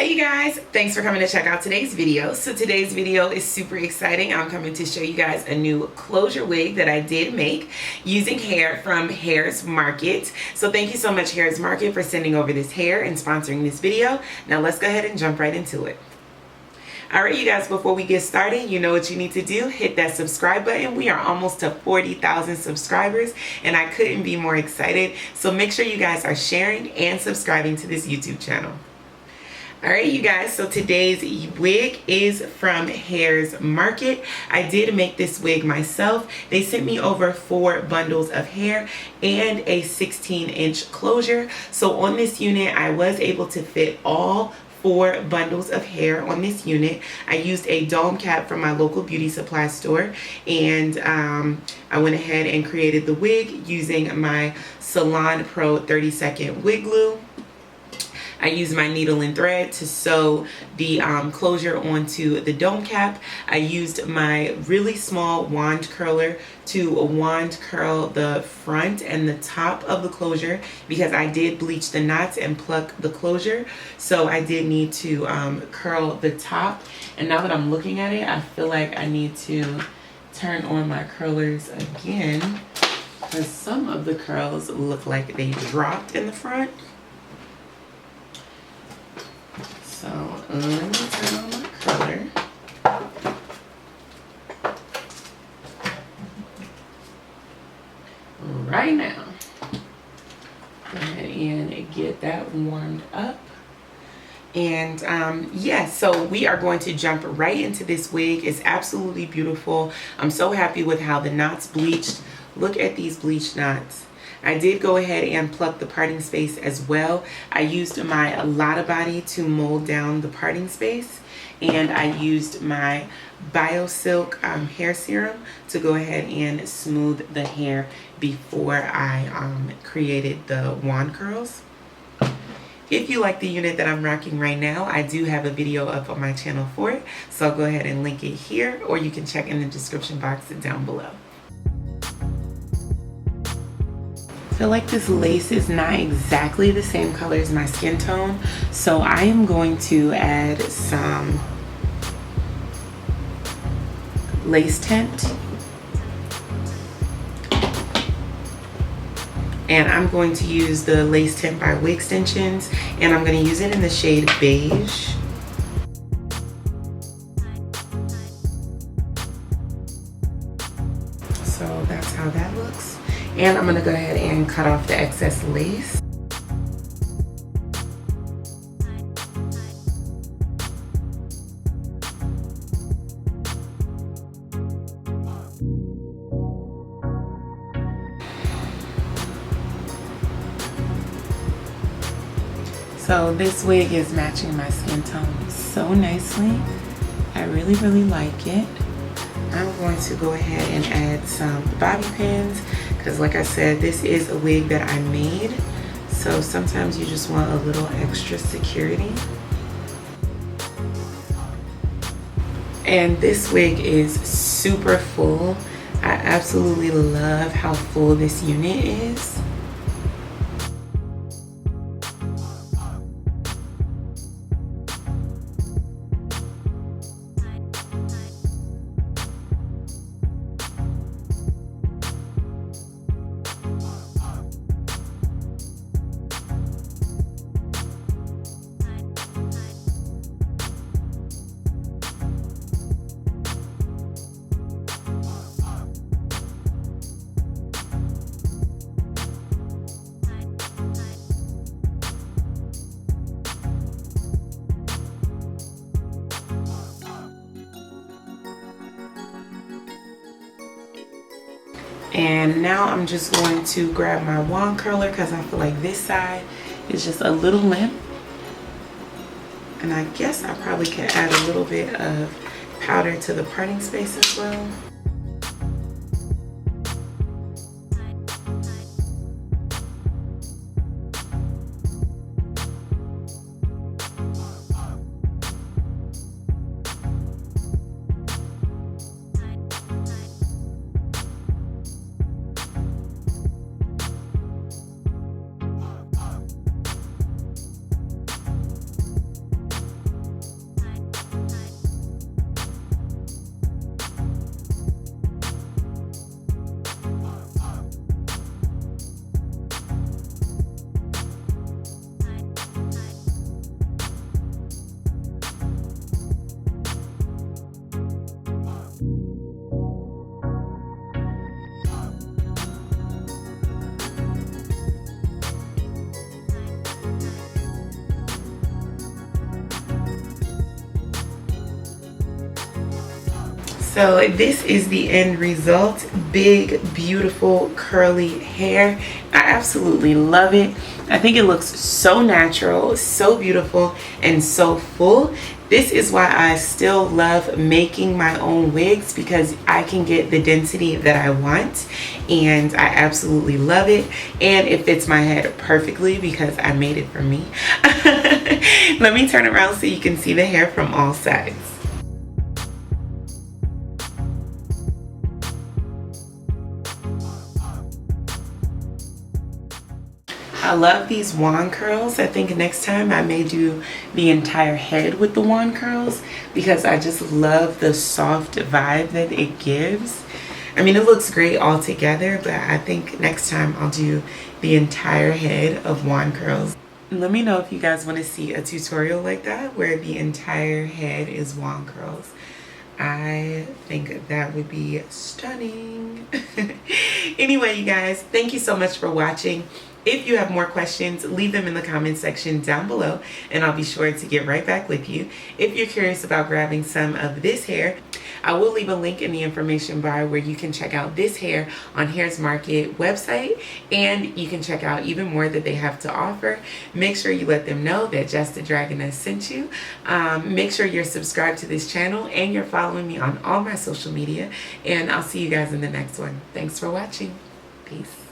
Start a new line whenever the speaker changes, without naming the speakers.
Hey you guys, thanks for coming to check out today's video. So today's video is super exciting. I'm coming to show you guys a new closure wig that I did make using hair from HairsMarket. So thank you so much HairsMarket for sending over this hair and sponsoring this video. Now let's go ahead and jump right into it. Alright you guys, before we get started, you know what you need to do. Hit that subscribe button. We are almost to 40,000 subscribers and I couldn't be more excited. So make sure you guys are sharing and subscribing to this YouTube channel. Alright you guys, so today's wig is from HairsMarket. I did make this wig myself. They sent me over 4 bundles of hair and a 16-inch closure. So on this unit, I was able to fit all 4 bundles of hair on this unit. I used a dome cap from my local beauty supply store, and I went ahead and created the wig using my Salon Pro 30-second wig glue. I used my needle and thread to sew the closure onto the dome cap. I used my really small wand curler to wand curl the front and the top of the closure because I did bleach the knots and pluck the closure. So I did need to curl the top. And now that I'm looking at it, I feel like I need to turn on my curlers again because some of the curls look like they dropped in the front. So let me turn on my curler. Right now. Go ahead and get that warmed up. And yeah, so we are going to jump right into this wig. It's absolutely beautiful. I'm so happy with how the knots bleached. Look at these bleached knots. I did go ahead and pluck the parting space as well. I used my Lotta Body to mold down the parting space, and I used my BioSilk hair serum to go ahead and smooth the hair before I created the wand curls. If you like the unit that I'm rocking right now, I do have a video up on my channel for it, so I'll go ahead and link it here, or you can check in the description box down below. I feel like this lace is not exactly the same color as my skin tone, so I am going to add some lace tint, and I'm going to use the lace tint by Wig Extensions, and I'm going to use it in the shade beige. So that's how that looks. And I'm going to go ahead and cut off the excess lace. So this wig is matching my skin tone so nicely. I really like it. I'm going to go ahead and add some bobby pins because, like I said, this is a wig that I made, so sometimes you just want a little extra security. And this wig is super full. I absolutely love how full this unit is. And now I'm just going to grab my wand curler because I feel like this side is just a little limp. And I guess I probably could add a little bit of powder to the parting space as well. So this is the end result. Big, beautiful, curly hair. I absolutely love it. I think it looks so natural, so beautiful, and so full. This is why I still love making my own wigs, because I can get the density that I want, and I absolutely love it. And it fits my head perfectly because I made it for me. Let me turn around so you can see the hair from all sides. I love these wand curls. I think next time I may do the entire head with the wand curls, because I just love the soft vibe that it gives. I mean, it looks great all together, but I think next time I'll do the entire head of wand curls. Let me know if you guys want to see a tutorial like that where the entire head is wand curls. I think that would be stunning. Anyway, you guys, thank you so much for watching. If you have more questions, leave them in the comment section down below, and I'll be sure to get right back with you. If you're curious about grabbing some of this hair, I will leave a link in the information bar where you can check out this hair on HairsMarket website, and you can check out even more that they have to offer. Make sure you let them know that Jess the Dragoness sent you. Make sure you're subscribed to this channel and you're following me on all my social media, and I'll see you guys in the next one. Thanks for watching. Peace.